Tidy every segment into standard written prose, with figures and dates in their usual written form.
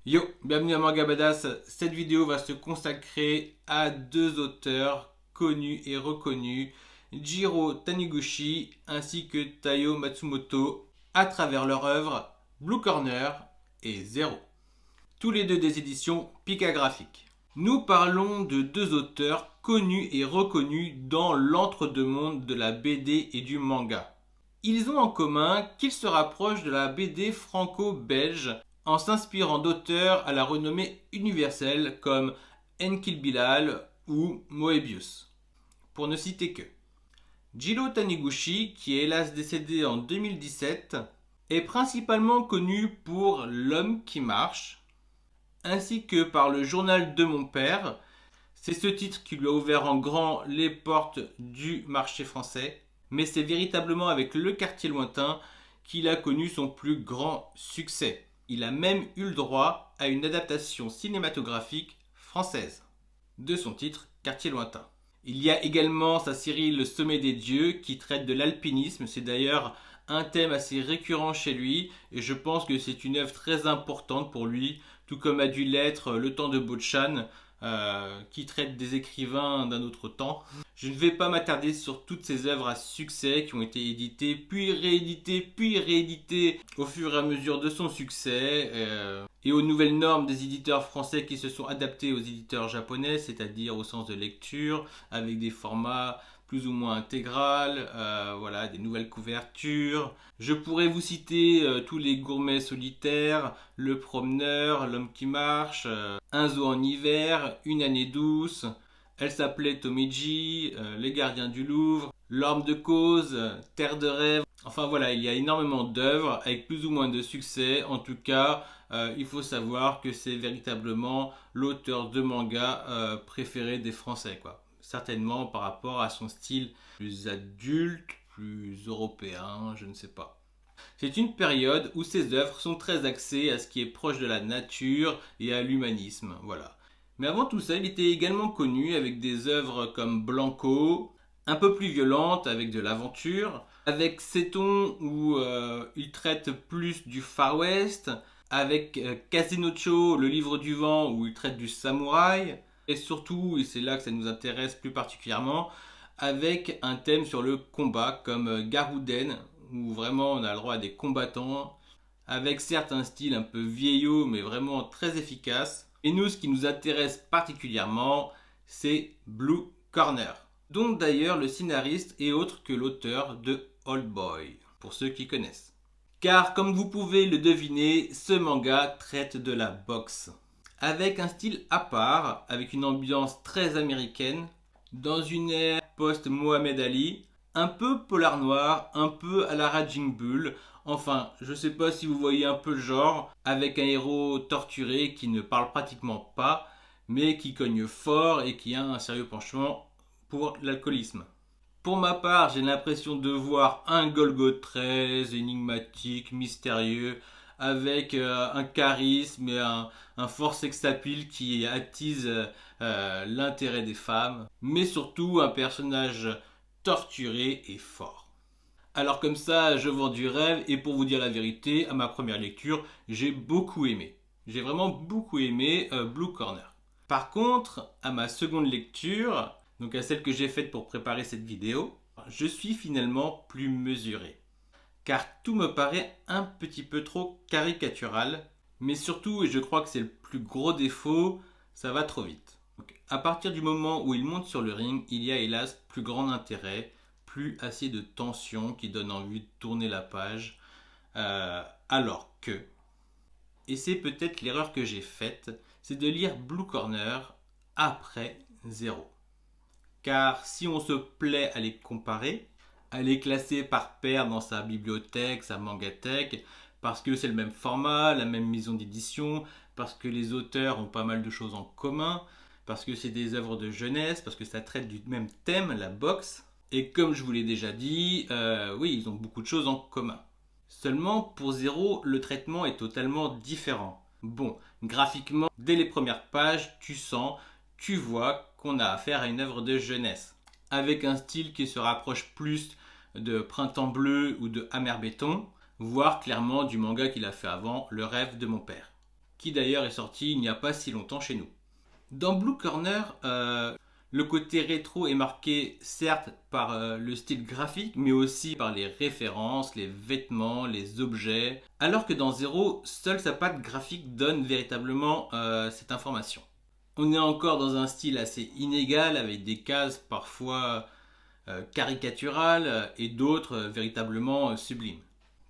Yo, bienvenue à Manga Badass. Cette vidéo va se consacrer à deux auteurs connus et reconnus, Jiro Taniguchi ainsi que Taiyo Matsumoto, à travers leur œuvre Blue Corner et Zero. Tous les deux des éditions Pika Graphics. Nous parlons de deux auteurs connus et reconnus dans l'entre-deux-mondes de la BD et du manga. Ils ont en commun qu'ils se rapprochent de la BD franco-belge en s'inspirant d'auteurs à la renommée universelle comme Enkil Bilal ou Moebius, pour ne citer que. Jiro Taniguchi, qui est hélas décédé en 2017, est principalement connu pour L'homme qui marche, ainsi que par Le journal de mon père. C'est ce titre qui lui a ouvert en grand les portes du marché français, mais c'est véritablement avec Le quartier lointain qu'il a connu son plus grand succès. Il a même eu le droit à une adaptation cinématographique française de son titre Quartier lointain. Il y a également sa série Le sommet des dieux qui traite de l'alpinisme. C'est d'ailleurs un thème assez récurrent chez lui et je pense que c'est une œuvre très importante pour lui, tout comme a dû l'être Le temps de Botchan, qui traite des écrivains d'un autre temps. Je ne vais pas m'attarder sur toutes ces œuvres à succès qui ont été éditées, puis rééditées au fur et à mesure de son succès, et aux nouvelles normes des éditeurs français qui se sont adaptés aux éditeurs japonais, c'est-à-dire au sens de lecture, avec des formats plus ou moins intégral, voilà, des nouvelles couvertures. Je pourrais vous citer tous les gourmets solitaires, Le promeneur, L'homme qui marche, Un zoo en hiver, Une année douce, Elle s'appelait Tomiji, Les gardiens du Louvre, L'orme de cause, Terre de rêve. Enfin voilà, il y a énormément d'œuvres avec plus ou moins de succès. En tout cas, il faut savoir que c'est véritablement l'auteur de manga préféré des Français, quoi. Certainement par rapport à son style plus adulte, plus européen, je ne sais pas. C'est une période où ses œuvres sont très axées à ce qui est proche de la nature et à l'humanisme, voilà. Mais avant tout ça, il était également connu avec des œuvres comme Blanco, un peu plus violentes avec de l'aventure, avec Seton où il traite plus du Far West, avec Casinocho, le livre du vent où il traite du samouraï, et surtout, et c'est là que ça nous intéresse plus particulièrement, avec un thème sur le combat comme Garuden, où vraiment on a le droit à des combattants, avec certes un style un peu vieillot, mais vraiment très efficace. Et nous, ce qui nous intéresse particulièrement, c'est Blue Corner, dont d'ailleurs le scénariste est autre que l'auteur de Old Boy, pour ceux qui connaissent. Car comme vous pouvez le deviner, ce manga traite de la boxe avec un style à part, avec une ambiance très américaine, dans une ère post-Mohamed Ali, un peu polar noir, un peu à la Raging Bull. Enfin, je sais pas si vous voyez un peu le genre, avec un héros torturé qui ne parle pratiquement pas, mais qui cogne fort et qui a un sérieux penchant pour l'alcoolisme. Pour ma part, j'ai l'impression de voir un Golgoth très énigmatique, mystérieux, avec un charisme et un fort sexapile qui attise l'intérêt des femmes, mais surtout un personnage torturé et fort. Alors comme ça, je vends du rêve et pour vous dire la vérité, à ma première lecture, j'ai beaucoup aimé. J'ai vraiment beaucoup aimé Blue Corner. Par contre, à ma seconde lecture, donc à celle que j'ai faite pour préparer cette vidéo, je suis finalement plus mesuré. Car tout me paraît un petit peu trop caricatural, mais surtout, et je crois que c'est le plus gros défaut, ça va trop vite. Donc, à partir du moment où il monte sur le ring, il y a hélas plus grand intérêt, plus assez de tension qui donne envie de tourner la page, alors que, et c'est peut-être l'erreur que j'ai faite, c'est de lire Blue Corner après Zero. Car si on se plaît à les comparer, à les classer par paire dans sa bibliothèque, sa mangathèque, parce que c'est le même format, la même maison d'édition, parce que les auteurs ont pas mal de choses en commun, parce que c'est des œuvres de jeunesse, parce que ça traite du même thème, la boxe. Et comme je vous l'ai déjà dit, oui, ils ont beaucoup de choses en commun. Seulement, pour Zero, le traitement est totalement différent. Bon, graphiquement, dès les premières pages, tu vois qu'on a affaire à une œuvre de jeunesse, avec un style qui se rapproche plus de Printemps bleu ou de Amer béton, voire clairement du manga qu'il a fait avant, Le rêve de mon père. qui d'ailleurs est sorti il n'y a pas si longtemps chez nous. Dans Blue Corner, le côté rétro est marqué certes par le style graphique, mais aussi par les références, les vêtements, les objets, alors que dans Zero, seule sa patte graphique donne véritablement cette information. On est encore dans un style assez inégal, avec des cases parfois caricaturales et d'autres véritablement sublimes.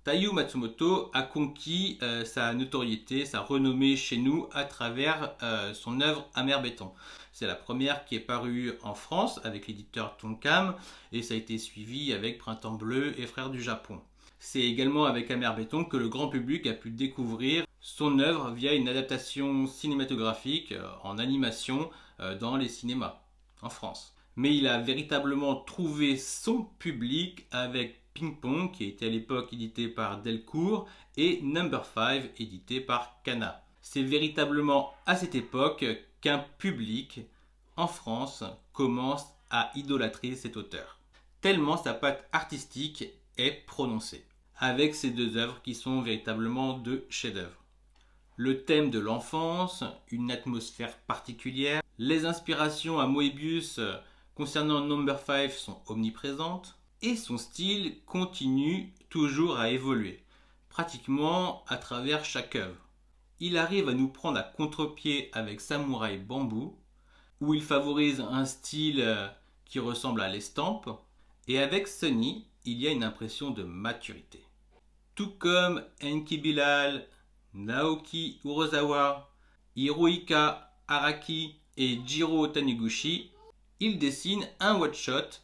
Taiyo Matsumoto a conquis sa notoriété, sa renommée chez nous à travers son œuvre Amer Béton. C'est la première qui est parue en France avec l'éditeur Tonkam et ça a été suivi avec Printemps Bleu et Frères du Japon. C'est également avec Amer Béton que le grand public a pu découvrir son œuvre via une adaptation cinématographique en animation dans les cinémas en France. Mais il a véritablement trouvé son public avec Ping Pong, qui était à l'époque édité par Delcourt, et Number 5, édité par Kana. C'est véritablement à cette époque qu'un public en France commence à idolâtrer cet auteur. Tellement sa patte artistique est prononcée, avec ces deux œuvres qui sont véritablement deux chefs-d'œuvre. Le thème de l'enfance, une atmosphère particulière, les inspirations à Moebius concernant Number 5 sont omniprésentes et son style continue toujours à évoluer, pratiquement à travers chaque œuvre. Il arrive à nous prendre à contre-pied avec Samurai Bamboo, où il favorise un style qui ressemble à l'estampe, et avec Sunny, il y a une impression de maturité. Tout comme Enki Bilal, Naoki Urasawa, Hirohika Araki et Jiro Taniguchi, il dessine un one-shot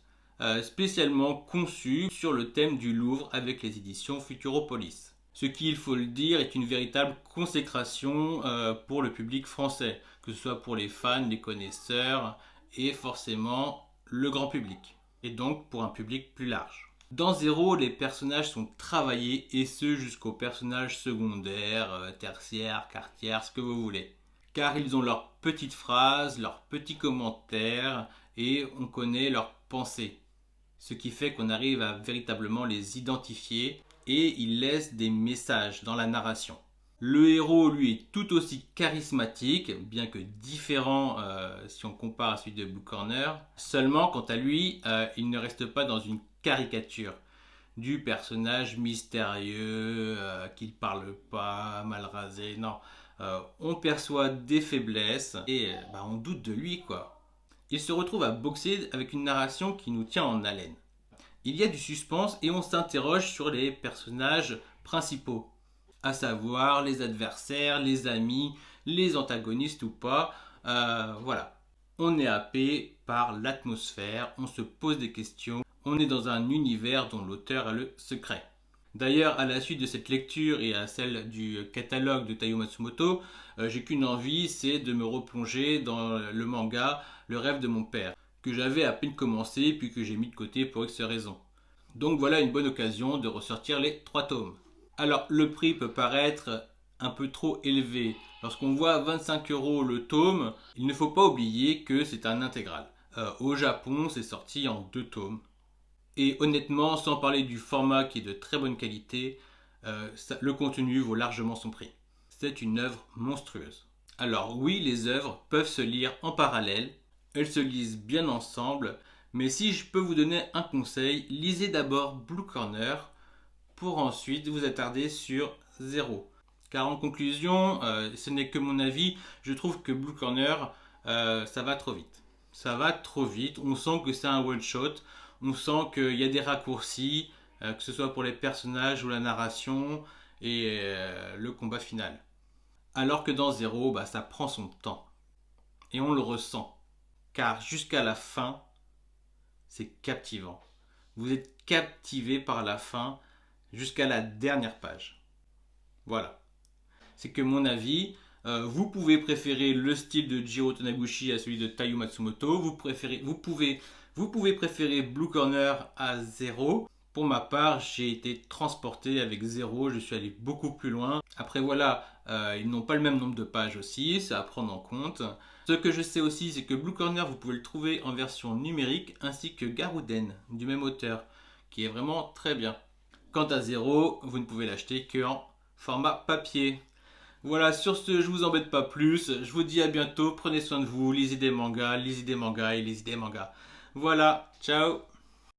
spécialement conçu sur le thème du Louvre avec les éditions Futuropolis. Ce qui, il faut le dire, est une véritable consécration pour le public français, que ce soit pour les fans, les connaisseurs et forcément le grand public, et donc pour un public plus large. Dans Zero, les personnages sont travaillés et ce jusqu'aux personnages secondaires, tertiaires, quartières, ce que vous voulez. Car ils ont leurs petites phrases, leurs petits commentaires et on connaît leurs pensées. Ce qui fait qu'on arrive à véritablement les identifier et ils laissent des messages dans la narration. Le héros, lui, est tout aussi charismatique, bien que différent si on compare à celui de Blue Corner. Seulement, quant à lui, il ne reste pas dans une caricature du personnage mystérieux, qui ne parle pas, mal rasé. Non, on perçoit des faiblesses et on doute de lui, quoi. Il se retrouve à boxer avec une narration qui nous tient en haleine. Il y a du suspense et on s'interroge sur les personnages principaux, à savoir les adversaires, les amis, les antagonistes ou pas. Voilà. On est happé par l'atmosphère, on se pose des questions, on est dans un univers dont l'auteur a le secret. D'ailleurs, à la suite de cette lecture et à celle du catalogue de Taiyo Matsumoto, j'ai qu'une envie, c'est de me replonger dans le manga Le rêve de mon père, que j'avais à peine commencé puis que j'ai mis de côté pour X raisons. Donc voilà une bonne occasion de ressortir les 3 tomes. Alors le prix peut paraître un peu trop élevé. Lorsqu'on voit 25 € le tome, il ne faut pas oublier que c'est un intégral. Au Japon, c'est sorti en 2 tomes. Et honnêtement, sans parler du format qui est de très bonne qualité, le contenu vaut largement son prix. C'est une œuvre monstrueuse. Alors oui, les œuvres peuvent se lire en parallèle, elles se lisent bien ensemble, mais si je peux vous donner un conseil, lisez d'abord Blue Corner pour ensuite vous attarder sur Zero. Car en conclusion, ce n'est que mon avis, je trouve que Blue Corner, ça va trop vite. Ça va trop vite, on sent que c'est un one-shot, on sent qu'il y a des raccourcis, que ce soit pour les personnages ou la narration et le combat final. Alors que dans Zero, ça prend son temps. Et on le ressent. Car jusqu'à la fin, c'est captivant. Vous êtes captivé par la fin jusqu'à la dernière page. Voilà. C'est que mon avis, vous pouvez préférer le style de Jiro Taniguchi à celui de Taiyo Matsumoto. Vous pouvez préférer Blue Corner à Zero. Pour ma part, j'ai été transporté avec Zero, je suis allé beaucoup plus loin. Après voilà, ils n'ont pas le même nombre de pages aussi, c'est à prendre en compte. Ce que je sais aussi, c'est que Blue Corner, vous pouvez le trouver en version numérique, ainsi que Garuden, du même auteur, qui est vraiment très bien. Quant à Zero, vous ne pouvez l'acheter qu'en format papier. Voilà, sur ce, je vous embête pas plus. Je vous dis à bientôt. Prenez soin de vous. Lisez des mangas et lisez des mangas. Voilà, ciao.